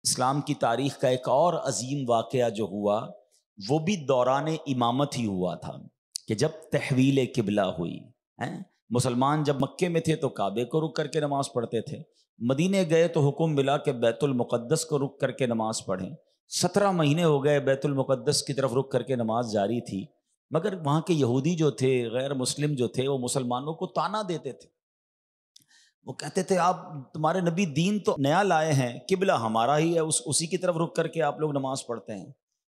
اسلام کی تاریخ کا ایک اور عظیم واقعہ جو ہوا وہ بھی دوران امامت ہی ہوا تھا کہ جب تحویل قبلہ ہوئی ہیں۔ مسلمان جب مکے میں تھے تو کعبے کو رک کر کے نماز پڑھتے تھے، مدینے گئے تو حکم ملا کہ بیت المقدس کو رک کر کے نماز پڑھیں۔ 17 مہینے ہو گئے بیت المقدس کی طرف رک کر کے نماز جاری تھی، مگر وہاں کے یہودی جو تھے، غیر مسلم جو تھے، وہ مسلمانوں کو طعنہ دیتے تھے۔ وہ کہتے تھے آپ تمہارے نبی دین تو نیا لائے ہیں، قبلہ ہمارا ہی ہے، اسی کی طرف رک کر کے آپ لوگ نماز پڑھتے ہیں۔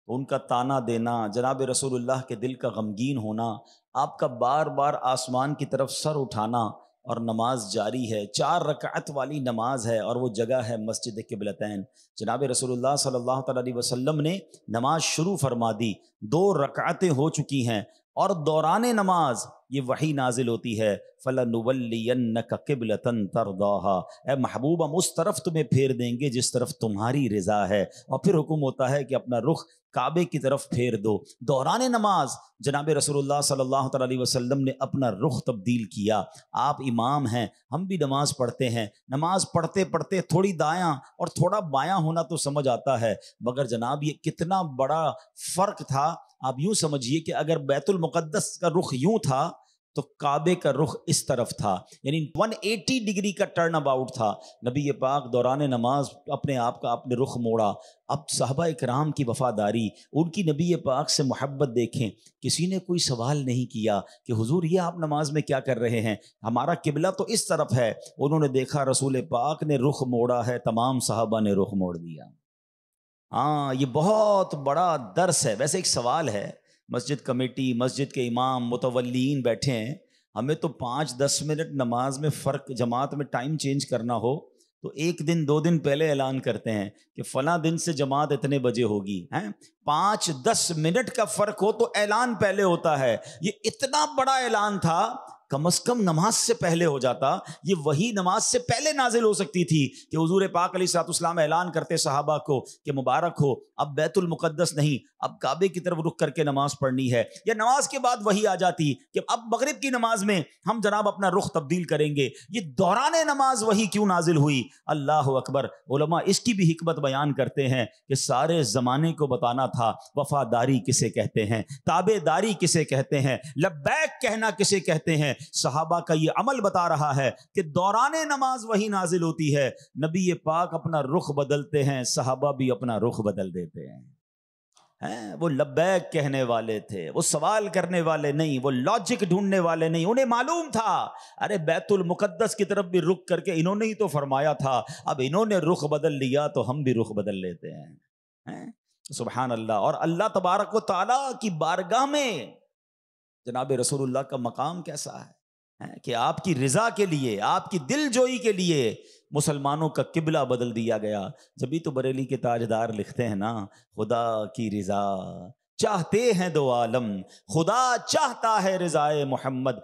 تو ان کا طعنہ دینا، جناب رسول اللہ کے دل کا غمگین ہونا، آپ کا بار بار آسمان کی طرف سر اٹھانا اور نماز جاری ہے، 4 رکعت والی نماز ہے اور وہ جگہ ہے مسجد قبلتین۔ جناب رسول اللہ صلی اللہ تعالیٰ علیہ وسلم نے نماز شروع فرما دی، 2 رکعتیں ہو چکی ہیں اور دوران نماز یہ وحی نازل ہوتی ہے، فَلَنُوَلِّيَنَّكَ قِبْلَةً تَرْضَاهَا، اے محبوب ہم اس طرف تمہیں پھیر دیں گے جس طرف تمہاری رضا ہے، اور پھر حکم ہوتا ہے کہ اپنا رخ کعبے کی طرف پھیر دو۔ دوران نماز جناب رسول اللہ صلی اللہ تعالیٰ علیہ وسلم نے اپنا رخ تبدیل کیا۔ آپ امام ہیں، ہم بھی نماز پڑھتے ہیں، نماز پڑھتے پڑھتے تھوڑی دایاں اور تھوڑا بایاں ہونا تو سمجھ آتا ہے، مگر جناب یہ کتنا بڑا فرق تھا۔ آپ یوں سمجھیے کہ اگر بیت المقدس کا رخ یوں تھا تو کعبے کا رخ اس طرف تھا، یعنی 180 ڈگری کا ٹرن اباؤٹ تھا۔ نبی پاک دوران نماز اپنے آپ کا اپنے رخ موڑا۔ اب صحابہ اکرام کی وفاداری، ان کی نبی پاک سے محبت دیکھیں، کسی نے کوئی سوال نہیں کیا کہ حضور یہ آپ نماز میں کیا کر رہے ہیں، ہمارا قبلہ تو اس طرف ہے۔ انہوں نے دیکھا رسول پاک نے رخ موڑا ہے، تمام صحابہ نے رخ موڑ دیا۔ ہاں، یہ بہت بڑا درس ہے۔ ویسے ایک سوال ہے، مسجد کمیٹی، مسجد کے امام، متولین بیٹھے ہیں، ہمیں تو 5-10 منٹ نماز میں فرق، جماعت میں ٹائم چینج کرنا ہو تو 1 دن 2 دن پہلے اعلان کرتے ہیں کہ فلاں دن سے جماعت اتنے بجے ہوگی، ہیں 5-10 منٹ کا فرق ہو تو اعلان پہلے ہوتا ہے۔ یہ اتنا بڑا اعلان تھا، کم از کم نماز سے پہلے ہو جاتا، یہ وہی نماز سے پہلے نازل ہو سکتی تھی کہ حضور پاک علیہ الصلوۃ والسلام اعلان کرتے صحابہ کو کہ مبارک ہو، اب بیت المقدس نہیں، اب کعبے کی طرف رک کر کے نماز پڑھنی ہے، یا نماز کے بعد وہی آ جاتی کہ اب مغرب کی نماز میں ہم جناب اپنا رخ تبدیل کریں گے۔ یہ دوران نماز وہی کیوں نازل ہوئی؟ اللہ اکبر۔ علماء اس کی بھی حکمت بیان کرتے ہیں کہ سارے زمانے کو بتانا تھا وفاداری کسے کہتے ہیں، تابع داری کسے کہتے ہیں، لبیک کہنا کسے کہتے ہیں۔ صحابہ کا یہ عمل بتا رہا ہے کہ دوران نماز وہی نازل ہوتی ہے، نبی پاک اپنا رخ بدلتے ہیں، صحابہ بھی اپنا رخ بدل دیتے ہیں۔ وہ لبیک کہنے والے تھے، وہ سوال کرنے والے نہیں، وہ لاجک ڈھونڈنے والے نہیں، انہیں معلوم تھا ارے بیت المقدس کی طرف بھی رخ کر کے انہوں نے ہی تو فرمایا تھا، اب انہوں نے رخ بدل لیا تو ہم بھی رخ بدل لیتے ہیں۔ سبحان اللہ۔ اور اللہ تبارک و تعالیٰ کی بارگاہ میں جناب رسول اللہ کا مقام کیسا ہے کہ آپ کی رضا کے لیے، آپ کی دل جوئی کے لیے مسلمانوں کا قبلہ بدل دیا گیا۔ جبھی تو بریلی کے تاجدار لکھتے ہیں نا، خدا کی رضا چاہتے ہیں 2 عالم، خدا چاہتا ہے رضائے محمد،